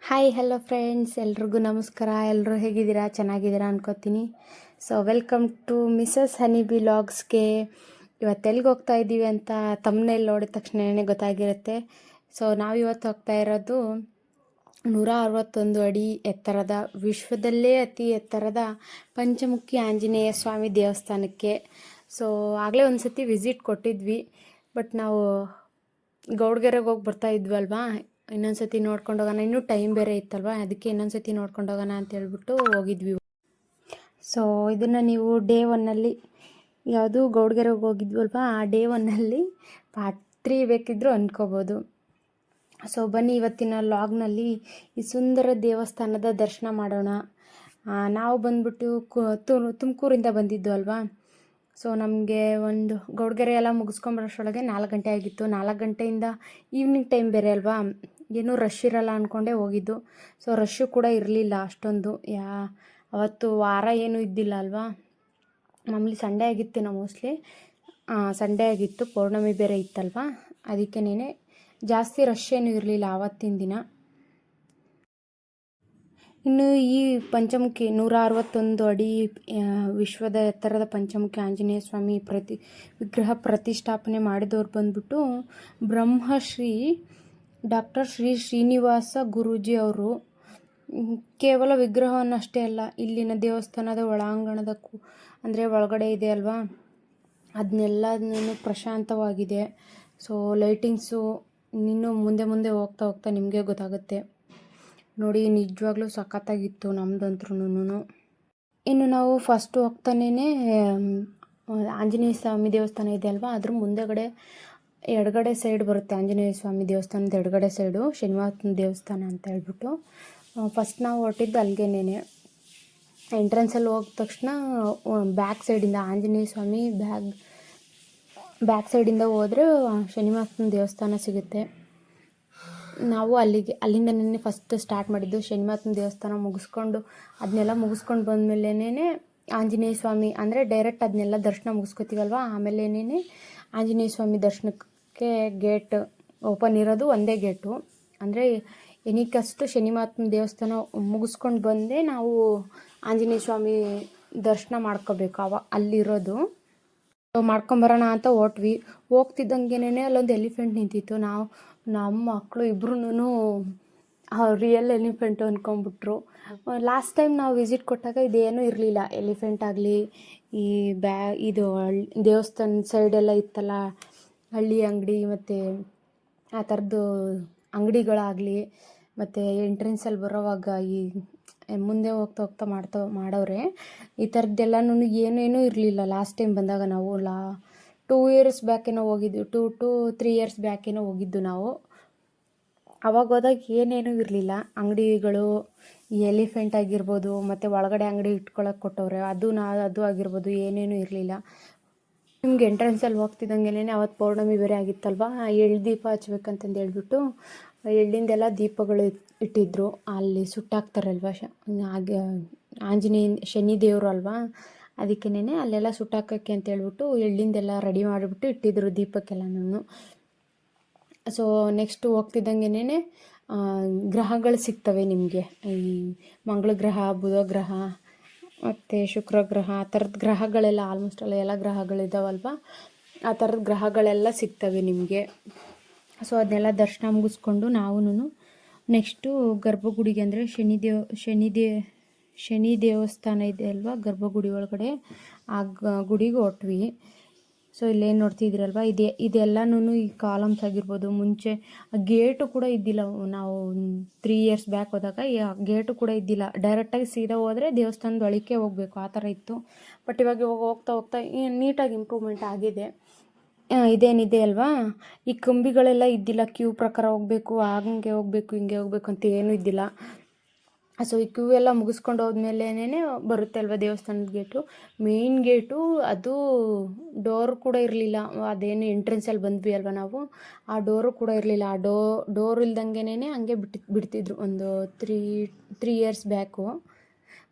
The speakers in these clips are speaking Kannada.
ಹಾಯ್ ಹಲೋ ಫ್ರೆಂಡ್ಸ್, ಎಲ್ರಿಗೂ ನಮಸ್ಕಾರ. ಎಲ್ಲರೂ ಹೇಗಿದ್ದೀರಾ? ಚೆನ್ನಾಗಿದ್ದೀರಾ ಅನ್ಕೋತೀನಿ. So welcome to Mrs Honey B ಲಾಗ್ಸ್ಗೆ. ಇವತ್ತು ಎಲ್ಲಿಗೆ ಹೋಗ್ತಾ ಇದ್ದೀವಿ ಅಂತ ತಮ್ಮನೇಲಿ ನೋಡಿದ ತಕ್ಷಣವೇ ಗೊತ್ತಾಗಿರುತ್ತೆ. ಸೊ ನಾವಿವತ್ತು ಹೋಗ್ತಾ ಇರೋದು 161 ಅಡಿ ಎತ್ತರದ, ವಿಶ್ವದಲ್ಲೇ ಅತಿ ಎತ್ತರದ ಪಂಚಮುಖಿ ಆಂಜನೇಯ ಸ್ವಾಮಿ ದೇವಸ್ಥಾನಕ್ಕೆ. ಸೊ ಆಗಲೇ ಒಂದು ಸತಿ ವಿಸಿಟ್ ಕೊಟ್ಟಿದ್ವಿ, ಬಟ್ ನಾವು ಗೌಡ್ಗೆರೆಗೆ ಹೋಗಿ ಬರ್ತಾ ಇದ್ವಲ್ವಾ, ಇನ್ನೊಂದು ಸತಿ ನೋಡ್ಕೊಂಡು ಹೋಗೋಣ, ಇನ್ನೂ ಟೈಮ್ ಬೇರೆ ಇತ್ತಲ್ವ, ಅದಕ್ಕೆ ಇನ್ನೊಂದು ಸತಿ ನೋಡ್ಕೊಂಡು ಹೋಗೋಣ ಅಂತ ಹೇಳ್ಬಿಟ್ಟು ಹೋಗಿದ್ವಿ. ಸೊ ಇದನ್ನು ನೀವು ಡೇ ಒನ್ನಲ್ಲಿ, ಯಾವುದು ಗೌಡ್ಗೆರೆಗೆ ಹೋಗಿದ್ವಲ್ವ, ಆ ಡೇ ಒನ್ನಲ್ಲಿ ಪಾರ್ಟ್ 3 ಬೇಕಿದ್ದರೂ ಅಂದ್ಕೋಬೋದು. ಸೊ ಬನ್ನಿ, ಇವತ್ತಿನ ಲಾಗ್ನಲ್ಲಿ ಈ ಸುಂದರ ದೇವಸ್ಥಾನದ ದರ್ಶನ ಮಾಡೋಣ. ನಾವು ಬಂದ್ಬಿಟ್ಟು ತುಮಕೂರಿಂದ ಬಂದಿದ್ದು ಅಲ್ವಾ. ಸೊ ನಮಗೆ ಒಂದು ಗೌಡ್ಗೆರೆ ಎಲ್ಲ ಮುಗಿಸ್ಕೊಂಬರೋಷ್ಟರೊಳಗೆ 4 ಗಂಟೆ ಆಗಿತ್ತು. 4 ಗಂಟೆಯಿಂದ ಈವ್ನಿಂಗ್ ಟೈಮ್ ಬೇರೆ ಅಲ್ವಾ, ಏನೂ ರಶ್ ಇರಲ್ಲ ಅಂದ್ಕೊಂಡೇ ಹೋಗಿದ್ದು. ಸೊ ರಶ್ಶು ಕೂಡ ಇರಲಿಲ್ಲ ಅಷ್ಟೊಂದು. ಅವತ್ತು ವಾರ ಏನೂ ಇದ್ದಿಲ್ಲ ಅಲ್ವಾ, ಮಾಮೂಲಿ ಸಂಡೇ ಆಗಿತ್ತೇನೋ, ಮೋಸ್ಟ್ಲಿ ಸಂಡೇ ಆಗಿತ್ತು, ಪೌರ್ಣಮಿ ಬೇರೆ ಇತ್ತಲ್ವ, ಅದಕ್ಕೇನೆ ಜಾಸ್ತಿ ರಶ್ ಏನೂ ಇರಲಿಲ್ಲ ಆವತ್ತಿನ ದಿನ. ಇನ್ನು ಈ ಪಂಚಮುಖಿ 161 ಅಡಿ ವಿಶ್ವದ ಎತ್ತರದ ಪಂಚಮುಖಿ ಆಂಜನೇಯ ಸ್ವಾಮಿ ವಿಗ್ರಹ ಪ್ರತಿಷ್ಠಾಪನೆ ಮಾಡಿದವ್ರು ಬಂದ್ಬಿಟ್ಟು ಬ್ರಹ್ಮಶ್ರೀ ಡಾಕ್ಟರ್ ಶ್ರೀ ಶ್ರೀನಿವಾಸ ಗುರೂಜಿ ಅವರು. ಕೇವಲ ವಿಗ್ರಹವನ್ನಷ್ಟೇ ಅಲ್ಲ, ಇಲ್ಲಿನ ದೇವಸ್ಥಾನದ ಒಳಾಂಗಣದಕ್ಕೂ ಅಂದರೆ ಒಳಗಡೆ ಇದೆ ಅಲ್ವಾ, ಅದನ್ನೆಲ್ಲನೂ ಪ್ರಶಾಂತವಾಗಿದೆ. ಸೊ ಲೈಟಿಂಗ್ಸು ಇನ್ನೂ ಮುಂದೆ ಮುಂದೆ ಹೋಗ್ತಾ ಹೋಗ್ತಾ ನಿಮಗೆ ಗೊತ್ತಾಗುತ್ತೆ ನೋಡಿ. ನಿಜವಾಗ್ಲೂ ಸಖತ್ತಾಗಿತ್ತು ನಮ್ಮದಂತ್ರೂ. ಇನ್ನು ನಾವು ಫಸ್ಟು ಹೋಗ್ತಾನೇ ಆಂಜನೇಯ ಸ್ವಾಮಿ ದೇವಸ್ಥಾನ ಇದೆ ಅಲ್ವಾ, ಅದ್ರ ಮುಂದೆಗಡೆ ಎಡಗಡೆ ಸೈಡ್ ಬರುತ್ತೆ ಆಂಜನೇಯ ಸ್ವಾಮಿ ದೇವಸ್ಥಾನದ ಎಡಗಡೆ ಸೈಡು ಶನಿವಾರ ದೇವಸ್ಥಾನ ಅಂತ ಹೇಳ್ಬಿಟ್ಟು. ಫಸ್ಟ್ ನಾವು ಹೊರಟಿದ್ದು ಅಲ್ಲಿಗೇನೆ. ಎಂಟ್ರೆನ್ಸಲ್ಲಿ ಹೋದ ತಕ್ಷಣ ಬ್ಯಾಕ್ ಸೈಡಿಂದ ಆಂಜನೇಯ ಸ್ವಾಮಿ ಬ್ಯಾಕ್ ಸೈಡಿಂದ ಹೋದರೆ ಶನಿವಾರ ದೇವಸ್ಥಾನ ಸಿಗುತ್ತೆ. ನಾವು ಅಲ್ಲಿಂದನೇ ಫಸ್ಟ್ ಸ್ಟಾರ್ಟ್ ಮಾಡಿದ್ದು. ಶನಿವಾರ ದೇವಸ್ಥಾನ ಮುಗಿಸ್ಕೊಂಡು ಅದನ್ನೆಲ್ಲ ಮುಗಿಸ್ಕೊಂಡು ಬಂದಮೇಲೆನೇ ಆಂಜನೇಯ ಸ್ವಾಮಿ, ಅಂದರೆ ಡೈರೆಕ್ಟ್ ಅದನ್ನೆಲ್ಲ ದರ್ಶನ ಮುಗಿಸ್ಕೊತೀವಲ್ವ, ಆಮೇಲೇನೇ ಆಂಜನೇಯ ಸ್ವಾಮಿ ದರ್ಶನಕ್ಕೆ ಗೇಟ್ ಓಪನ್ ಇರೋದು, ಒಂದೇ ಗೇಟು. ಅಂದರೆ ಏನಕ್ಕಷ್ಟು ಶನಿವಾರ ದೇವಸ್ಥಾನ ಮುಗಿಸ್ಕೊಂಡು ಬಂದೇ ನಾವು ಆಂಜನೇಯ ಸ್ವಾಮಿ ದರ್ಶನ ಮಾಡ್ಕೋಬೇಕು ಅಲ್ಲಿರೋದು. ಮಾಡ್ಕೊಂಬರೋಣ ಅಂತ ಹೋಗ್ತಿದ್ದಂಗೆನೇ ಅಲ್ಲೊಂದು ಎಲಿಫೆಂಟ್ ನಿಂತಿತ್ತು. ನಮ್ಮ ಮಕ್ಕಳು ಇಬ್ರೂ ರಿಯಲ್ ಎಲಿಫೆಂಟು ಅಂದ್ಕೊಂಡ್ಬಿಟ್ರು. ಲಾಸ್ಟ್ ಟೈಮ್ ನಾವು ವಿಸಿಟ್ ಕೊಟ್ಟಾಗ ಇದೇನೂ ಇರಲಿಲ್ಲ, ಎಲಿಫೆಂಟ್ ಆಗಲಿ, ಈ ಇದು ದೇವಸ್ಥಾನ ಸೈಡೆಲ್ಲ ಇತ್ತಲ್ಲ ಹಳ್ಳಿ ಅಂಗಡಿ ಮತ್ತು ಆ ಥರದ್ದು ಅಂಗಡಿಗಳಾಗಲಿ, ಮತ್ತು ಎಂಟ್ರೆನ್ಸಲ್ಲಿ ಬರೋವಾಗ ಈ ಮುಂದೆ ಹೋಗ್ತಾ ಮಾಡೋರೆ, ಈ ಥರದ್ದೆಲ್ಲನೂ ಏನೇನೂ ಇರಲಿಲ್ಲ ಲಾಸ್ಟ್ ಟೈಮ್ ಬಂದಾಗ. ನಾವು 2 ಇಯರ್ಸ್ ಬ್ಯಾಕೇನೋ ಹೋಗಿದ್ವಿ, 2 to 3 ಇಯರ್ಸ್ ಬ್ಯಾಕೇನೋ ಹೋಗಿದ್ದು ನಾವು. ಅವಾಗ ಹೋದಾಗ ಏನೇನೂ ಇರಲಿಲ್ಲ ಅಂಗಡಿಗಳು, ಈ ಎಲಿಫೆಂಟ್ ಆಗಿರ್ಬೋದು, ಮತ್ತು ಒಳಗಡೆ ಅಂಗಡಿ ಇಟ್ಕೊಳಕ್ಕೆ ಕೊಟ್ಟವ್ರೆ ಅದು ಆಗಿರ್ಬೋದು, ಏನೇನೂ ಇರಲಿಲ್ಲ. ನಿಮ್ಗೆ ಎಂಟ್ರೆನ್ಸಲ್ಲಿ ಹೋಗ್ತಿದ್ದಂಗೆನೇ ಅವತ್ತು ಪೌರ್ಣಮಿ ಬೇರೆ ಆಗಿತ್ತಲ್ವ, ಎಳ್ದೀಪ ಹಚ್ಬೇಕಂತಂದು ಹೇಳ್ಬಿಟ್ಟು ಎಳ್ಳಿಂದೆಲ್ಲ ದೀಪಗಳು ಇಟ್ಟಿದ್ರು. ಅಲ್ಲಿ ಸುಟ್ಟಾಕ್ತಾರಲ್ವ, ಹಾಗೆ ಆಂಜನೇಯ ಶನಿ ದೇವರು ಅಲ್ವಾ, ಅದಕ್ಕೇನೆ ಅಲ್ಲೆಲ್ಲ ಸುಟ್ಟಾಕೋಕ್ಕೆ ಅಂತ ಹೇಳ್ಬಿಟ್ಟು ಎಳ್ಳಿಂದೆಲ್ಲ ರೆಡಿ ಮಾಡಿಬಿಟ್ಟು ಇಟ್ಟಿದ್ರು ದೀಪಕ್ಕೆಲ್ಲನೂ. ಸೊ ನೆಕ್ಸ್ಟ್ ಹೋಗ್ತಿದ್ದಂಗೆನೇ ಗ್ರಹಗಳು ಸಿಗ್ತವೆ ನಿಮಗೆ. ಈ ಮಂಗಳ ಗ್ರಹ, ಬುಧ ಗ್ರಹ ಮತ್ತು ಶುಕ್ರ ಗ್ರಹ, ಆ ಥರದ ಗ್ರಹಗಳೆಲ್ಲ ಆಲ್ಮೋಸ್ಟ್ ಎಲ್ಲ ಗ್ರಹಗಳಿದ್ದಾವಲ್ವ, ಆ ಥರದ ಗ್ರಹಗಳೆಲ್ಲ ಸಿಗ್ತವೆ ನಿಮಗೆ. ಸೊ ಅದನ್ನೆಲ್ಲ ದರ್ಶನ ಮುಗಿಸ್ಕೊಂಡು ನಾವು ನೆಕ್ಸ್ಟು ಗರ್ಭಗುಡಿಗೆ, ಅಂದರೆ ಶನಿ ದೇವಸ್ಥಾನ ಇದೆ ಅಲ್ವಾ ಗರ್ಭಗುಡಿ ಒಳಗಡೆ, ಆ ಗುಡಿಗೆ ಹೊಟ್ವಿ. ಸೊ ಇಲ್ಲೇನು ನೋಡ್ತಿದ್ದೀರಲ್ವ, ಇದೆಲ್ಲನೂ ಈ ಕಾಲಮ್ಸ್ ಆಗಿರ್ಬೋದು. ಮುಂಚೆ ಗೇಟು ಕೂಡ ಇದ್ದಿಲ್ಲ, ನಾವು 3 ಇಯರ್ಸ್ ಬ್ಯಾಕ್ ಹೋದಾಗ ಗೇಟು ಕೂಡ ಇದ್ದಿಲ್ಲ, ಡೈರೆಕ್ಟಾಗಿ ಸೀದಾ ಹೋದರೆ ದೇವಸ್ಥಾನದ ಒಳಕ್ಕೆ ಹೋಗಬೇಕು, ಆ ಥರ ಇತ್ತು. ಬಟ್ ಇವಾಗ ಹೋಗ್ತಾ ಹೋಗ್ತಾ ನೀಟಾಗಿ ಇಂಪ್ರೂವ್ಮೆಂಟ್ ಆಗಿದೆ. ಇದೇನಿದೆ ಅಲ್ವಾ, ಈ ಕಂಬಿಗಳೆಲ್ಲ ಇದ್ದಿಲ್ಲ, ಕ್ಯೂ ಪ್ರಕಾರ ಹೋಗಬೇಕು, ಹಂಗೆ ಹೋಗಬೇಕು ಹಿಂಗೆ ಹೋಗ್ಬೇಕು ಅಂತ ಏನೂ ಇದ್ದಿಲ್ಲ. ಸೊ ಈ ಕ್ಯೂ ಎಲ್ಲ ಮುಗಿಸ್ಕೊಂಡು ಹೋದ್ಮೇಲೇನೇ ಬರುತ್ತೆ ಅಲ್ವ ದೇವಸ್ಥಾನದ ಗೇಟು. ಮೇಯ್ನ್ ಗೇಟು ಅದು ಡೋರ್ ಕೂಡ ಇರಲಿಲ್ಲ, ಅದೇನು ಎಂಟ್ರೆನ್ಸಲ್ಲಿ ಬಂದ್ವಿ ಅಲ್ವ ನಾವು, ಆ ಡೋರು ಕೂಡ ಇರಲಿಲ್ಲ. ಆ ಡೋರ್ ಇಲ್ದಂಗೆನೇ ಹಂಗೆ ಬಿಡ್ತಿದ್ರು ಒಂದು 3 ಇಯರ್ಸ್ ಬ್ಯಾಕು.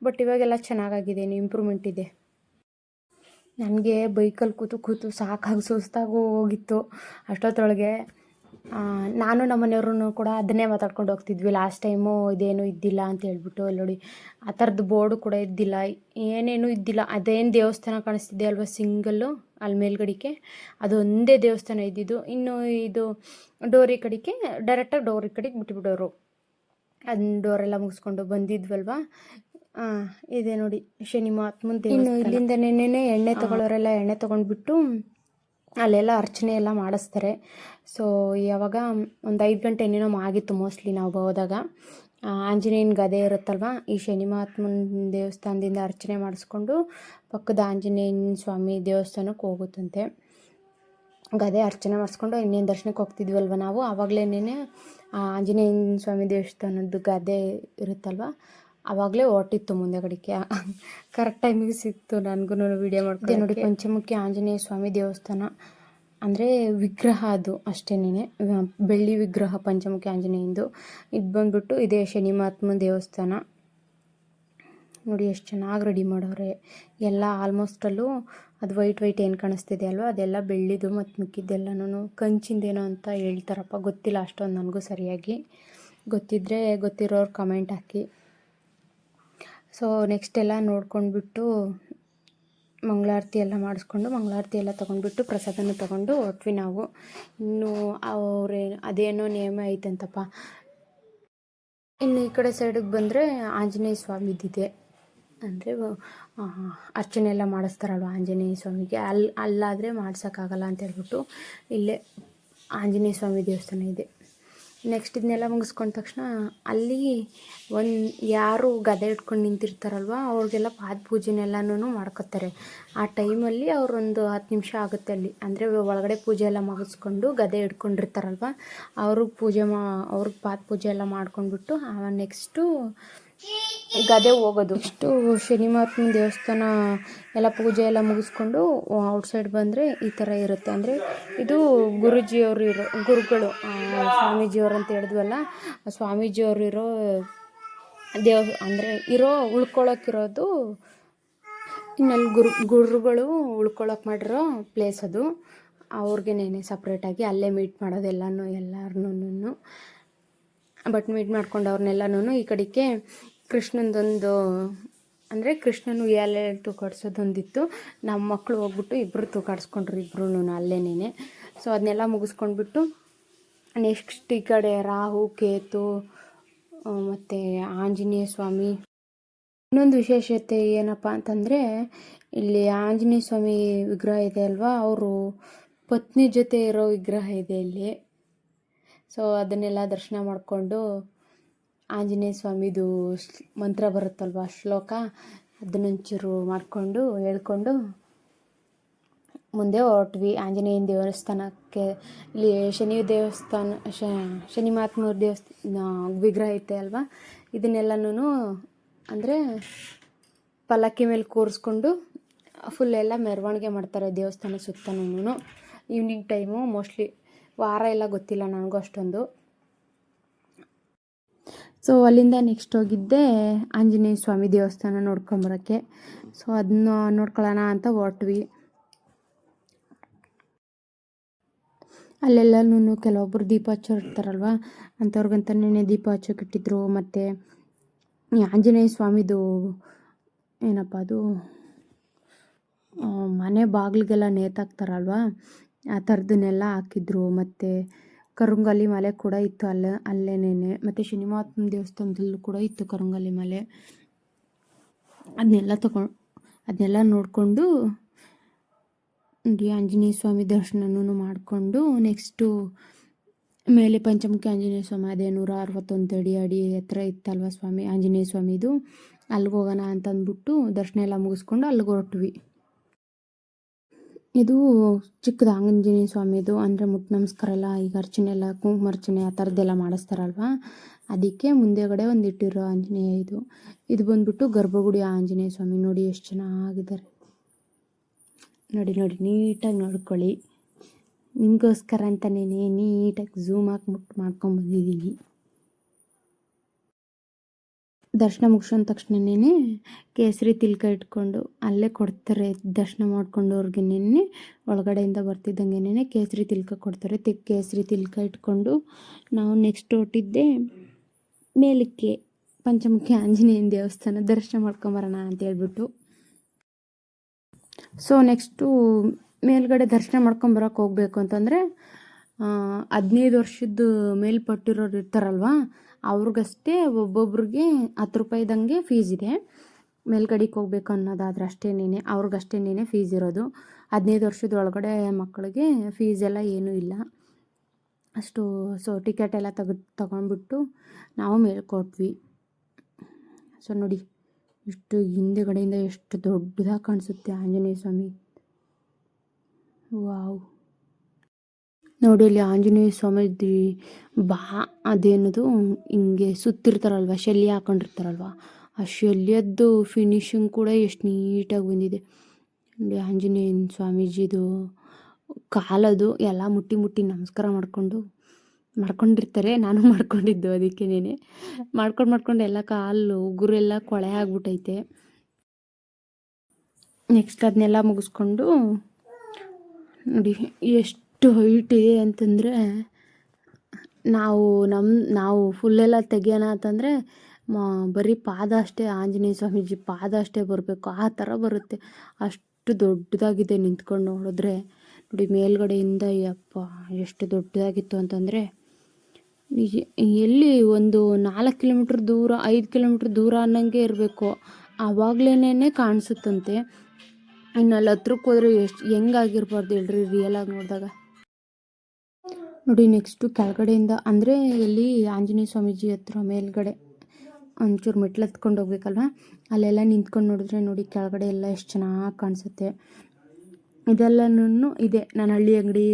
ಬಟ್ ಇವಾಗೆಲ್ಲ ಚೆನ್ನಾಗಾಗಿದೆ, ಇಂಪ್ರೂವ್ಮೆಂಟ್ ಇದೆ. ನನಗೆ ಬೈಕಲ್ಲಿ ಕೂತು ಸಾಕಾಗಿ ಸುಸ್ತಾಗಿ ಹೋಗಿತ್ತು ಅಷ್ಟೊತ್ತೊಳಗೆ. ನಾನು ನಮ್ಮ ಮನೆಯವ್ರೂ ಕೂಡ ಅದನ್ನೇ ಮಾತಾಡ್ಕೊಂಡು ಹೋಗ್ತಿದ್ವಿ ಲಾಸ್ಟ್ ಟೈಮು. ಇದೇನು ಇದ್ದಿಲ್ಲ ಅಂತ ಹೇಳ್ಬಿಟ್ಟು. ಅಲ್ಲಿ ನೋಡಿ ಆ ಥರದ್ದು ಬೋರ್ಡು ಕೂಡ ಇದ್ದಿಲ್ಲ, ಏನೇನೂ ಇದ್ದಿಲ್ಲ. ಅದೇನು ದೇವಸ್ಥಾನ ಕಾಣಿಸ್ತಿದೆ ಅಲ್ವಾ ಸಿಂಗಲ್ಲು ಅಲ್ಲಿ ಮೇಲ್ಗಡೆಗೆ, ಅದು ಒಂದೇ ದೇವಸ್ಥಾನ ಇದ್ದಿದ್ದು. ಇನ್ನು ಇದು ಡೋರಿ ಕಡೆಗೆ ಡೈರೆಕ್ಟಾಗಿ ಡೋರಿ ಕಡೆಗೆ ಬಿಟ್ಟುಬಿಡೋರು. ಅದನ್ನ ಡೋರೆಲ್ಲ ಮುಗಿಸ್ಕೊಂಡು ಬಂದಿದ್ವಲ್ವ. ಇದೆ ನೋಡಿ ಶನಿ ಮಹಾತ್ಮನ ದೇವಸ್ಥಾನ. ಇನ್ನು ಇಲ್ಲಿಂದ ನೆನ್ನೆ ಎಣ್ಣೆ ತೊಗೊಳ್ಳೋರೆಲ್ಲ ಎಣ್ಣೆ ತೊಗೊಂಡ್ಬಿಟ್ಟು ಅಲ್ಲೆಲ್ಲ ಅರ್ಚನೆ ಎಲ್ಲ ಮಾಡಿಸ್ತಾರೆ. ಸೊ ಯಾವಾಗ ಒಂದು 5 ಗಂಟೆ ಏನೇನೋ ಆಗಿತ್ತು ಮೋಸ್ಟ್ಲಿ ನಾವು ಹೋದಾಗ. ಆಂಜನೇಯನ ಗದೆ ಇರುತ್ತಲ್ವ, ಈ ಶನಿ ಮಹಾತ್ಮನ ದೇವಸ್ಥಾನದಿಂದ ಅರ್ಚನೆ ಮಾಡಿಸ್ಕೊಂಡು ಪಕ್ಕದ ಆಂಜನೇಯನ ಸ್ವಾಮಿ ದೇವಸ್ಥಾನಕ್ಕೆ ಹೋಗುತ್ತಂತೆ. ಗದೆ ಅರ್ಚನೆ ಮಾಡಿಸ್ಕೊಂಡು ಇನ್ನೇನು ದರ್ಶನಕ್ಕೆ ಹೋಗ್ತಿದ್ವಲ್ವ ನಾವು, ಆವಾಗಲೇನೆ ಆಂಜನೇಯನ ಸ್ವಾಮಿ ದೇವಸ್ಥಾನದ್ದು ಗದೆ ಇರುತ್ತಲ್ವ, ಆವಾಗಲೇ ಹೊರಟಿತ್ತು ಮುಂದೆಗಡೆಗೆ. ಕರೆಕ್ಟ್ ಟೈಮಿಗೆ ಸಿಕ್ತು ನನಗೂ ವೀಡಿಯೋ ಮಾಡ್ಕೊಂಡು. ನೋಡಿ ಪಂಚಮುಖಿ ಆಂಜನೇಯ ಸ್ವಾಮಿ ದೇವಸ್ಥಾನ ಅಂದರೆ ವಿಗ್ರಹ ಅದು ಅಷ್ಟೇನೆ, ಬೆಳ್ಳಿ ವಿಗ್ರಹ ಪಂಚಮುಖಿ ಆಂಜನೇಯಂದು. ಇದು ಬಂದ್ಬಿಟ್ಟು ಇದೇ ಶನಿ ಮಹಾತ್ಮನ ದೇವಸ್ಥಾನ. ನೋಡಿ ಎಷ್ಟು ಚೆನ್ನಾಗಿ ರೆಡಿ ಮಾಡೋರೆ ಎಲ್ಲ. ಆಲ್ಮೋಸ್ಟಲ್ಲೂ ಅದು ವೈಟ್ ಏನು ಕಾಣಿಸ್ತಿದೆ ಅಲ್ವ, ಅದೆಲ್ಲ ಬೆಳ್ಳಿದು. ಮತ್ತು ಮಿಕ್ಕಿದ್ದೆಲ್ಲನೂ ಕಂಚಿಂದೇನೋ ಅಂತ ಹೇಳ್ತಾರಪ್ಪ, ಗೊತ್ತಿಲ್ಲ ಅಷ್ಟೊಂದು ನನಗೂ ಸರಿಯಾಗಿ. ಗೊತ್ತಿದ್ದರೆ ಗೊತ್ತಿರೋರು ಕಮೆಂಟ್ ಹಾಕಿ. ಸೊ ನೆಕ್ಸ್ಟ್ ಎಲ್ಲ ನೋಡ್ಕೊಂಡ್ಬಿಟ್ಟು ಮಂಗಳಾರತಿ ಎಲ್ಲ ಮಾಡಿಸ್ಕೊಂಡು ಮಂಗಳಾರತಿ ಎಲ್ಲ ತೊಗೊಂಡ್ಬಿಟ್ಟು ಪ್ರಸಾದನ ತೊಗೊಂಡು ಹೊರಟ್ವಿ ನಾವು. ಇನ್ನು ಅದೇನೋ ನೇಮ ಐತಂತಪ್ಪ. ಇನ್ನು ಈ ಕಡೆ ಸೈಡಿಗೆ ಬಂದರೆ ಆಂಜನೇಯ ಸ್ವಾಮಿದಿದೆ, ಅಂದರೆ ಅರ್ಚನೆ ಎಲ್ಲ ಮಾಡಿಸ್ತಾರಲ್ವ ಆಂಜನೇಯ ಸ್ವಾಮಿಗೆ. ಅಲ್ಲಾದರೆ ಮಾಡ್ಸೋಕ್ಕಾಗಲ್ಲ ಅಂತ ಹೇಳ್ಬಿಟ್ಟು ಇಲ್ಲೇ ಆಂಜನೇಯ ಸ್ವಾಮಿ ದೇವಸ್ಥಾನ ಇದೆ. ನೆಕ್ಸ್ಟ್ ಇದನ್ನೆಲ್ಲ ಮುಗಿಸ್ಕೊಂಡ ತಕ್ಷಣ ಅಲ್ಲಿ ಯಾರು ಗದೆ ಇಟ್ಕೊಂಡು ನಿಂತಿರ್ತಾರಲ್ವ ಅವ್ರಿಗೆಲ್ಲ ಪಾದ ಪೂಜೆನೆಲ್ಲನೂ ಮಾಡ್ಕೊತಾರೆ. ಆ ಟೈಮಲ್ಲಿ ಅವರೊಂದು 10 ನಿಮಿಷ ಆಗುತ್ತೆ ಅಲ್ಲಿ, ಅಂದರೆ ಒಳಗಡೆ ಪೂಜೆ ಎಲ್ಲ ಮುಗಿಸ್ಕೊಂಡು ಗದೆ ಇಟ್ಕೊಂಡಿರ್ತಾರಲ್ವ ಅವ್ರಿಗೆ ಪಾದ ಪೂಜೆ ಎಲ್ಲ ಮಾಡ್ಕೊಂಡ್ಬಿಟ್ಟು ನೆಕ್ಸ್ಟು ಗದೆ ಹೋಗೋದು. ಇಷ್ಟು ಶನಿ ಮಹಾತ್ಮನ ದೇವಸ್ಥಾನ ಎಲ್ಲ ಪೂಜೆ ಎಲ್ಲ ಮುಗಿಸ್ಕೊಂಡು ಔಟ್ಸೈಡ್ ಬಂದರೆ ಈ ಥರ ಇರುತ್ತೆ. ಅಂದರೆ ಇದು ಗುರುಗಳು ಸ್ವಾಮೀಜಿಯವರು ಅಂತ ಹೇಳಿದ್ವಲ್ಲ, ಸ್ವಾಮೀಜಿಯವರು ಇರೋ ಅಂದರೆ ಉಳ್ಕೊಳ್ಳೋಕ್ಕಿರೋದು. ಇನ್ನಲ್ಲಿ ಗುರುಗಳು ಉಳ್ಕೊಳ್ಳೋಕೆ ಮಾಡಿರೋ ಪ್ಲೇಸ್ ಅದು. ಅವ್ರಿಗೇನೆ ಸಪ್ರೇಟಾಗಿ ಅಲ್ಲೇ ಮೀಟ್ ಮಾಡೋದು ಎಲ್ಲರನ್ನೂ. ಬಟ್ ಮೀಟ್ ಮಾಡ್ಕೊಂಡು ಅವ್ರನ್ನೆಲ್ಲನೂ ಈ ಕಡೆಗೆ ಕೃಷ್ಣಂದೊಂದು, ಅಂದರೆ ಕೃಷ್ಣನು ಉಯ್ಯಾಲೆ ತೂಕಾಡ್ಸೋದೊಂದಿತ್ತು. ನಮ್ಮ ಮಕ್ಕಳು ಹೋಗ್ಬಿಟ್ಟು ಇಬ್ಬರು ತೂಕಾಡಿಸ್ಕೊಂಡ್ರು, ಇಬ್ಬರೂ ಅಲ್ಲೇನೇ. ಸೊ ಅದನ್ನೆಲ್ಲ ಮುಗಿಸ್ಕೊಂಡ್ಬಿಟ್ಟು ನೆಕ್ಸ್ಟ್ ಈ ಕಡೆ ರಾಹು ಕೇತು ಮತ್ತು ಆಂಜನೇಯ ಸ್ವಾಮಿ. ಇನ್ನೊಂದು ವಿಶೇಷತೆ ಏನಪ್ಪ ಅಂತಂದರೆ, ಇಲ್ಲಿ ಆಂಜನೇಯ ಸ್ವಾಮಿ ವಿಗ್ರಹ ಇದೆ ಅಲ್ವಾ, ಅವರು ಪತ್ನಿ ಜೊತೆ ಇರೋ ವಿಗ್ರಹ ಇದೆ ಇಲ್ಲಿ. ಸೊ ಅದನ್ನೆಲ್ಲ ದರ್ಶನ ಮಾಡಿಕೊಂಡು ಆಂಜನೇಯ ಸ್ವಾಮಿದು ಮಂತ್ರ ಬರುತ್ತಲ್ವ ಶ್ಲೋಕ, ಅದನ್ನೊಂಚೂರು ಮಾಡಿಕೊಂಡು ಹೇಳ್ಕೊಂಡು ಮುಂದೆ ಹೊರಟ್ವಿ ಆಂಜನೇಯನ ದೇವಸ್ಥಾನಕ್ಕೆ. ಇಲ್ಲಿ ಶನಿ ಮಹಾತ್ಮರ ದೇವಸ್ಥಾನ ವಿಗ್ರಹ ಐತೆ ಅಲ್ವಾ, ಇದನ್ನೆಲ್ಲನೂ ಅಂದರೆ ಪಲ್ಲಕ್ಕಿ ಮೇಲೆ ಕೂರಿಸ್ಕೊಂಡು ಫುಲ್ ಎಲ್ಲ ಮೆರವಣಿಗೆ ಮಾಡ್ತಾರೆ ದೇವಸ್ಥಾನ ಸುತ್ತನೂ. ಈವ್ನಿಂಗ್ ಟೈಮು ಮೋಸ್ಟ್ಲಿ, ವಾರ ಎಲ್ಲ ಗೊತ್ತಿಲ್ಲ ನನಗೂ ಅಷ್ಟೊಂದು. ಸೊ ಅಲ್ಲಿಂದ ನೆಕ್ಸ್ಟ್ ಹೋಗಿದ್ದೆ ಆಂಜನೇಯ ಸ್ವಾಮಿ ದೇವಸ್ಥಾನ ನೋಡ್ಕೊಂಬರೋಕ್ಕೆ. ಸೊ ಅದನ್ನ ನೋಡ್ಕೊಳ್ಳೋಣ ಅಂತ ಹೊರಟ್ವಿ. ಅಲ್ಲೆಲ್ಲನೂ ಕೆಲವೊಬ್ಬರು ದೀಪ ಹಚ್ಚೋರು ಇರ್ತಾರಲ್ವ, ಅಂಥವ್ರಿಗಂತಲೇ ದೀಪ ಹಚ್ಚೋಕೆ ಇಟ್ಟಿದ್ರು. ಮತ್ತು ಆಂಜನೇಯ ಸ್ವಾಮಿದು ಏನಪ್ಪ ಅದು ಮನೆ ಬಾಗಿಲಿಗೆಲ್ಲ ನೇತಾಕ್ತಾರಲ್ವ, ಆ ಥರದನ್ನೆಲ್ಲ ಹಾಕಿದ್ರು. ಮತ್ತು ಕರುಂಗಲಿ ಮಲೆ ಕೂಡ ಇತ್ತು ಅಲ್ಲೇನೇ. ಮತ್ತು ಶನಿ ಮಹಾತ್ಮನ ದೇವಸ್ಥಾನದಲ್ಲೂ ಕೂಡ ಇತ್ತು ಕರುಂಗಲಿ ಮಲೆ. ಅದನ್ನೆಲ್ಲ ನೋಡಿಕೊಂಡು ಆಂಜನೇಯ ಸ್ವಾಮಿ ದರ್ಶನನೂ ಮಾಡಿಕೊಂಡು ನೆಕ್ಸ್ಟು ಮೇಲೆ ಪಂಚಮುಖಿ ಆಂಜನೇಯ ಸ್ವಾಮಿ, ಅದೇ 161 ಅಡಿ ಎತ್ತರ ಇತ್ತಲ್ವ ಸ್ವಾಮಿ ಆಂಜನೇಯ ಸ್ವಾಮಿದು, ಅಲ್ಲಿಗೆ ಹೋಗೋಣ ಅಂತಂದ್ಬಿಟ್ಟು ದರ್ಶನ ಎಲ್ಲ ಮುಗಿಸ್ಕೊಂಡು ಅಲ್ಲಿಗೆ ಹೊರಟ್ವಿ. ಇದು ಚಿಕ್ಕದು ಆಂಜನೇಯ ಸ್ವಾಮಿದು, ಅಂದರೆ ಮುಟ್ಟು ನಮಸ್ಕಾರ ಎಲ್ಲ, ಈಗ ಅರ್ಚನೆ ಎಲ್ಲ ಕುಂಕುಮಾರ್ಚನೆ ಆ ಥರದ್ದೆಲ್ಲ ಮಾಡಿಸ್ತಾರಲ್ವ, ಅದಕ್ಕೆ ಮುಂದೆಗಡೆ ಒಂದು ಇಟ್ಟಿರೋ ಆಂಜನೇಯ ಇದು ಬಂದ್ಬಿಟ್ಟು ಗರ್ಭಗುಡಿ ಆಂಜನೇಯ ಸ್ವಾಮಿ. ನೋಡಿ ಎಷ್ಟು ಚೆನ್ನಾಗಿದ್ದಾರೆ, ನೋಡಿ ನೀಟಾಗಿ ನೋಡ್ಕೊಳ್ಳಿ. ನಿಮಗೋಸ್ಕರ ಅಂತಲೇ ನೀಟಾಗಿ ಝೂಮ್ ಹಾಕಿ ಮಾಡ್ಕೊಂಬಂದಿದ್ದೀನಿ. ದರ್ಶನ ಮುಗಿಸೋದ ತಕ್ಷಣನೇ ಕೇಸರಿ ತಿಲಕ ಇಟ್ಕೊಂಡು ಅಲ್ಲೇ ಕೊಡ್ತಾರೆ. ದರ್ಶನ ಮಾಡ್ಕೊಂಡವ್ರಿಗೆನೇ ಒಳಗಡೆಯಿಂದ ಬರ್ತಿದ್ದಂಗೆನೇ ಕೇಸರಿ ತಿಲಕ ಕೊಡ್ತಾರೆ. ಕೇಸರಿ ತಿಲಕ ಇಟ್ಕೊಂಡು ನಾವು ನೆಕ್ಸ್ಟ್ ಹೊರಟಿದ್ದೆ ಮೇಲಕ್ಕೆ ಪಂಚಮುಖಿ ಆಂಜನೇಯನ ದೇವಸ್ಥಾನ ದರ್ಶನ ಮಾಡ್ಕೊಂಬರೋಣ ಅಂತ ಹೇಳ್ಬಿಟ್ಟು. ಸೊ ನೆಕ್ಸ್ಟು ಮೇಲ್ಗಡೆ ದರ್ಶನ ಮಾಡ್ಕೊಂಬರೋಕೆ ಹೋಗ್ಬೇಕು ಅಂತಂದರೆ 15 ವರ್ಷದ ಮೇಲ್ಪಟ್ಟಿರೋರು ಇರ್ತಾರಲ್ವ, ಅವ್ರಿಗಷ್ಟೇ ಒಬ್ಬೊಬ್ರಿಗೆ 10 ರೂಪಾಯಿದಂಗೆ ಫೀಸ್ ಇದೆ. ಮೇಲ್ಗಡೆಗೆ ಹೋಗ್ಬೇಕು ಅನ್ನೋದಾದ್ರೆ ಅಷ್ಟೇನೇ ಅವ್ರಿಗಷ್ಟೇನೇ ಫೀಸ್ ಇರೋದು. 15 ವರ್ಷದ ಒಳಗಡೆ ಮಕ್ಕಳಿಗೆ ಫೀಸ್ ಎಲ್ಲ ಏನೂ ಇಲ್ಲ ಅಷ್ಟು. ಸೊ ಟಿಕೆಟ್ ಎಲ್ಲ ತಗೊಂಡ್ಬಿಟ್ಟು ನಾವು ಮೇಲ್ಕೊಟ್ವಿ. ಸೊ ನೋಡಿ ಇಷ್ಟು ಹಿಂದೆಗಡೆಯಿಂದ ಎಷ್ಟು ದೊಡ್ಡದಾಗಿ ಕಾಣಿಸುತ್ತೆ ಆಂಜನೇಯ ಸ್ವಾಮಿ. ವಾವ್, ನೋಡಿ ಇಲ್ಲಿ ಆಂಜನೇಯ ಸ್ವಾಮಿ ಅದೇನದು ಹಿಂಗೆ ಸುತ್ತಿರ್ತಾರಲ್ವ, ಶಲ್ಯ ಹಾಕೊಂಡಿರ್ತಾರಲ್ವ, ಆ ಶಲ್ಯದ್ದು ಫಿನಿಶಿಂಗ್ ಕೂಡ ಎಷ್ಟು ನೀಟಾಗಿ ಬಂದಿದೆ ನೋಡಿ. ಆಂಜನೇಯನ ಸ್ವಾಮೀಜಿದು ಕಾಲದು ಎಲ್ಲ ಮುಟ್ಟಿ ನಮಸ್ಕಾರ ಮಾಡ್ಕೊಂಡಿರ್ತಾರೆ. ನಾನು ಮಾಡ್ಕೊಂಡಿದ್ದು ಅದಕ್ಕೇನೆ ಮಾಡ್ಕೊಂಡು ಎಲ್ಲ ಕಾಲು ಉಗುರೆಲ್ಲ ಕೊಳೆ ಆಗ್ಬಿಟ್ಟೈತೆ. ನೆಕ್ಸ್ಟ್ ಅದನ್ನೆಲ್ಲ ಮುಗಿಸ್ಕೊಂಡು ನೋಡಿ ಎಷ್ಟು ಹೈಟ್ ಇದೆ ಅಂತಂದರೆ, ನಾವು ಫುಲ್ಲೆಲ್ಲ ತೆಗಿಯೋಣ ಅಂತಂದರೆ ಬರೀ ಪಾದ ಅಷ್ಟೇ, ಆಂಜನೇಯ ಸ್ವಾಮೀಜಿ ಪಾದ ಅಷ್ಟೇ ಬರಬೇಕು, ಆ ಥರ ಬರುತ್ತೆ. ಅಷ್ಟು ದೊಡ್ಡದಾಗಿದೆ ನಿಂತ್ಕೊಂಡು ನೋಡಿದ್ರೆ. ನೋಡಿ ಮೇಲ್ಗಡೆಯಿಂದ ಯಪ್ಪ ಎಷ್ಟು ದೊಡ್ಡದಾಗಿತ್ತು ಅಂತಂದರೆ, ಎಲ್ಲಿ ಒಂದು 4 ಕಿಲೋಮೀಟ್ರ್ ದೂರ 5 ಕಿಲೋಮೀಟ್ರ್ ದೂರ ಅನ್ನಂಗೆ ಇರಬೇಕು, ಆವಾಗಲೇ ಕಾಣಿಸುತ್ತಂತೆ. ಇನ್ನು ಅಲ್ಲಿ ಹತ್ರಕ್ಕೆ ಹೋದರೆ ಹೆಂಗಾಗಿರ್ಬಾರ್ದು ಹೇಳ್ರಿ ರಿಯಲಾಗಿ ನೋಡಿದಾಗ. ನೋಡಿ ನೆಕ್ಸ್ಟು ಕೆಳಗಡೆಯಿಂದ ಅಂದರೆ ಎಲ್ಲಿ ಆಂಜನೇಯ ಸ್ವಾಮೀಜಿ ಹತ್ರ ಮೇಲ್ಗಡೆ ಒಂಚೂರು ಮೆಟ್ಲು ಹತ್ಕೊಂಡು ಹೋಗ್ಬೇಕಲ್ವ, ಅಲ್ಲೆಲ್ಲ ನಿಂತ್ಕೊಂಡು ನೋಡಿದ್ರೆ ನೋಡಿ ಕೆಳಗಡೆ ಎಲ್ಲ ಎಷ್ಟು ಚೆನ್ನಾಗಿ ಕಾಣಿಸುತ್ತೆ. ಇದೆಲ್ಲನೂ ಇದೆ. ನಾನು ಹಳ್ಳಿ ಅಂಗಡಿ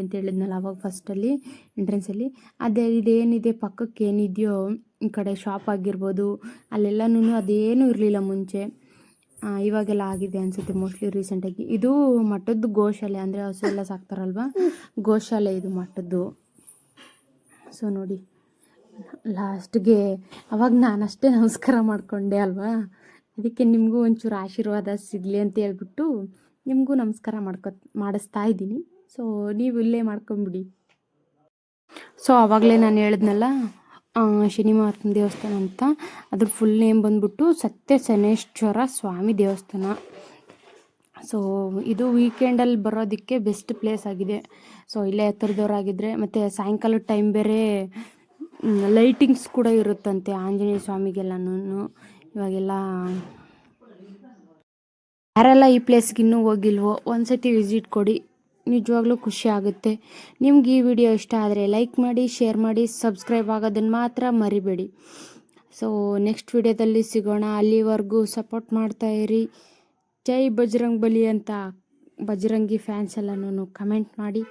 ಅಂತ ಹೇಳಿದ್ನಲ್ಲ ಅವಾಗ ಫಸ್ಟಲ್ಲಿ ಎಂಟ್ರೆನ್ಸಲ್ಲಿ, ಇದೇನಿದೆ ಪಕ್ಕಕ್ಕೆ ಏನಿದೆಯೋ ಈ ಕಡೆ ಶಾಪ್ ಆಗಿರ್ಬೋದು, ಅಲ್ಲೆಲ್ಲನೂ ಅದೇನೂ ಇರಲಿಲ್ಲ ಮುಂಚೆ. ಇವಾಗೆಲ್ಲ ಆಗಿದೆ ಅನಿಸುತ್ತೆ ಮೋಸ್ಟ್ಲಿ ರೀಸೆಂಟಾಗಿ. ಇದು ಮಠದ್ದು ಗೋಶಾಲೆ, ಅಂದರೆ ಹಸು ಎಲ್ಲ ಸಾಕ್ತಾರಲ್ವ, ಗೋಶಾಲೆ ಇದು ಮಠದ್ದು. ಸೊ ನೋಡಿ ಲಾಸ್ಟ್ಗೆ ಅವಾಗ ನಾನಷ್ಟೇ ನಮಸ್ಕಾರ ಮಾಡಿಕೊಂಡೆ ಅಲ್ವಾ, ಅದಕ್ಕೆ ನಿಮಗೂ ಒಂಚೂರು ಆಶೀರ್ವಾದ ಸಿಗಲಿ ಅಂತ ಹೇಳ್ಬಿಟ್ಟು ನಿಮಗೂ ನಮಸ್ಕಾರ ಮಾಡಿಸ್ತಾ ಇದ್ದೀನಿ. ಸೊ ನೀವು ಇಲ್ಲೇ ಮಾಡ್ಕೊಂಬಿಡಿ. ಸೊ ಆವಾಗಲೇ ನಾನು ಹೇಳಿದ್ನಲ್ಲ ಶನಿ ಮಹಾತ್ಮ ದೇವಸ್ಥಾನ ಅಂತ, ಅದ್ರ ಫುಲ್ ನೇಮ್ ಬಂದ್ಬಿಟ್ಟು ಸತ್ಯ ಶನೇಶ್ವರ ಸ್ವಾಮಿ ದೇವಸ್ಥಾನ. ಸೊ ಇದು ವೀಕೆಂಡಲ್ಲಿ ಬರೋದಕ್ಕೆ ಬೆಸ್ಟ್ ಪ್ಲೇಸ್ ಆಗಿದೆ. ಸೊ ಇಲ್ಲೇ ಹತ್ತಿರದವರಾಗಿದ್ದರೆ, ಮತ್ತು ಸಾಯಂಕಾಲದ ಟೈಮ್ ಬೇರೆ ಲೈಟಿಂಗ್ಸ್ ಕೂಡ ಇರುತ್ತಂತೆ ಆಂಜನೇಯ ಸ್ವಾಮಿಗೆಲ್ಲನೂ. ಇವಾಗೆಲ್ಲ ಯಾರೆಲ್ಲ ಈ ಪ್ಲೇಸ್ಗೆ ಇನ್ನೂ ಹೋಗಿಲ್ವೋ ಒಂದ್ಸತಿ ವಿಸಿಟ್ ಕೊಡಿ, ನಿಜವಾಗ್ಲೂ ಖುಷಿ ಆಗುತ್ತೆ. ನಿಮ್ಗೆ ಈ ವಿಡಿಯೋ ಇಷ್ಟ ಆದರೆ ಲೈಕ್ ಮಾಡಿ, ಶೇರ್ ಮಾಡಿ, ಸಬ್ಸ್ಕ್ರೈಬ್ ಆಗೋದನ್ನು ಮಾತ್ರ ಮರಿಬೇಡಿ. ಸೊ ನೆಕ್ಸ್ಟ್ ವಿಡಿಯೋದಲ್ಲಿ ಸಿಗೋಣ. ಅಲ್ಲಿವರೆಗೂ ಸಪೋರ್ಟ್ ಮಾಡ್ತಾಯಿರಿ. ಜೈ ಬಜರಂಗ್ ಬಲಿ ಅಂತ ಬಜರಂಗಿ ಫ್ಯಾನ್ಸ್ ಎಲ್ಲನೂ ಕಮೆಂಟ್ ಮಾಡಿ.